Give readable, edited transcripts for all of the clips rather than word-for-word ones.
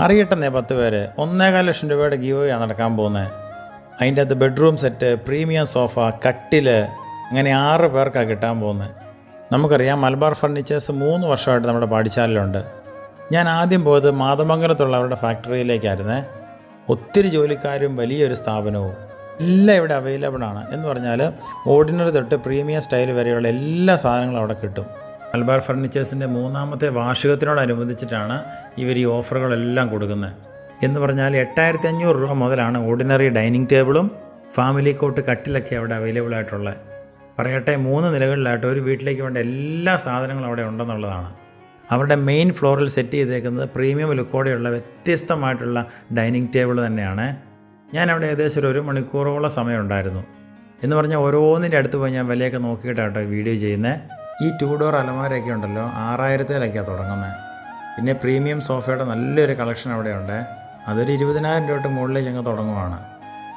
അറിയട്ടെന്നേ 10 പേര് 1,4 ലക്ഷം രൂപയുടെ ഗീവ് ആണ് നടക്കാൻ പോകുന്നത്. അതിൻ്റെ അകത്ത് ബെഡ്റൂം സെറ്റ്, പ്രീമിയം സോഫ, കട്ടില്, അങ്ങനെ 6 പേർക്കാണ് കിട്ടാൻ പോകുന്നത്. നമുക്കറിയാം മലബാർ ഫർണിച്ചേഴ്സ് 3 വർഷമായിട്ട് നമ്മുടെ പാടിച്ചാലിലുണ്ട്. ഞാൻ ആദ്യം പോയത് മാതമംഗലത്തുള്ള അവരുടെ ഫാക്ടറിയിലേക്കായിരുന്നേ. ഒത്തിരി ജോലിക്കാരും വലിയൊരു സ്ഥാപനവും എല്ലാം ഇവിടെ അവൈലബിൾ ആണ്. എന്ന് പറഞ്ഞാൽ ഓർഡിനറി തൊട്ട് പ്രീമിയം സ്റ്റൈൽ വരെയുള്ള എല്ലാ സാധനങ്ങളും അവിടെ കിട്ടും. മലബാർ ഫർണിച്ചേഴ്സിൻ്റെ 3ാമത്തെ വാർഷികത്തിനോടനുബന്ധിച്ചിട്ടാണ് ഇവർ ഈ ഓഫറുകളെല്ലാം കൊടുക്കുന്നത്. എന്ന് പറഞ്ഞാൽ 8,500 രൂപ മുതലാണ് ഓർഡിനറി ഡൈനിങ് ടേബിളും ഫാമിലി കോട്ട് കട്ടിലൊക്കെ അവിടെ അവൈലബിൾ ആയിട്ടുള്ളത്. പറയട്ടെ, 3 നിലകളിലായിട്ട് ഒരു വീട്ടിലേക്ക് വേണ്ട എല്ലാ സാധനങ്ങളും അവിടെ ഉണ്ടെന്നുള്ളതാണ്. അവരുടെ മെയിൻ ഫ്ലോറിൽ സെറ്റ് ചെയ്തേക്കുന്നത് പ്രീമിയം ലുക്കോടെയുള്ള വ്യത്യസ്തമായിട്ടുള്ള ഡൈനിങ് ടേബിൾ തന്നെയാണ്. ഞാൻ അവിടെ ഏകദേശം 1 മണിക്കൂറോളം സമയമുണ്ടായിരുന്നു. എന്ന് പറഞ്ഞാൽ ഓരോന്നിൻ്റെ അടുത്ത് പോയി ഞാൻ വിലയൊക്കെ നോക്കിയിട്ടാട്ടോ വീഡിയോ ചെയ്യുന്നത്. ഈ 2 ഡോർ അലമാരയൊക്കെ ഉണ്ടല്ലോ 6,000-ലാണ് തുടങ്ങുന്നത്. പിന്നെ പ്രീമിയം സോഫയുടെ നല്ലൊരു കളക്ഷൻ അവിടെയുണ്ട്. അതൊരു 20,000 രൂപ തൊട്ട് മുകളിലേക്ക് അങ്ങ് തുടങ്ങുവാണ്.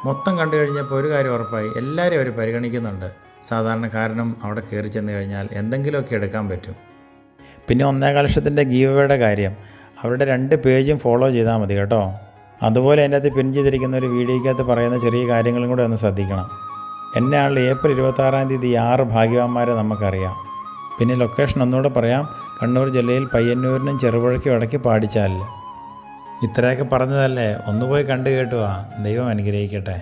മൊത്തം കണ്ടു കഴിഞ്ഞപ്പോൾ ഒരു കാര്യം ഉറപ്പായി, എല്ലാവരും അവർ പരിഗണിക്കുന്നുണ്ട്. സാധാരണക്കാരനും അവിടെ കയറി ചെന്ന് കഴിഞ്ഞാൽ എന്തെങ്കിലുമൊക്കെ എടുക്കാൻ പറ്റും. പിന്നെ 1,4 ലക്ഷത്തിൻ്റെ ഗീവയുടെ കാര്യം അവരുടെ 2 പേജും ഫോളോ ചെയ്താൽ മതി കേട്ടോ. അതുപോലെ അതിൻ്റെ അകത്ത് പിൻ ചെയ്തിരിക്കുന്ന ഒരു വീഡിയോയ്ക്കകത്ത് പറയുന്ന ചെറിയ കാര്യങ്ങളും കൂടെ ഒന്ന് ശ്രദ്ധിക്കണം. എന്നെ ആളിൽ ഏപ്രിൽ 26-ാം തീയതി 6 ഭാഗ്യവാന്മാരെ നമുക്കറിയാം. പിന്നെ ലൊക്കേഷൻ ഒന്നുകൂടെ പറയാം, കണ്ണൂർ ജില്ലയിൽ പയ്യന്നൂരിനും ചെറുപുഴയ്ക്കും ഇടയ്ക്ക് പാടിച്ചാലിൽ. ഇത്രയൊക്കെ പറഞ്ഞതല്ലേ, ഒന്ന് പോയി കണ്ടു കേട്ടുവാ. ദൈവം അനുഗ്രഹിക്കട്ടെ.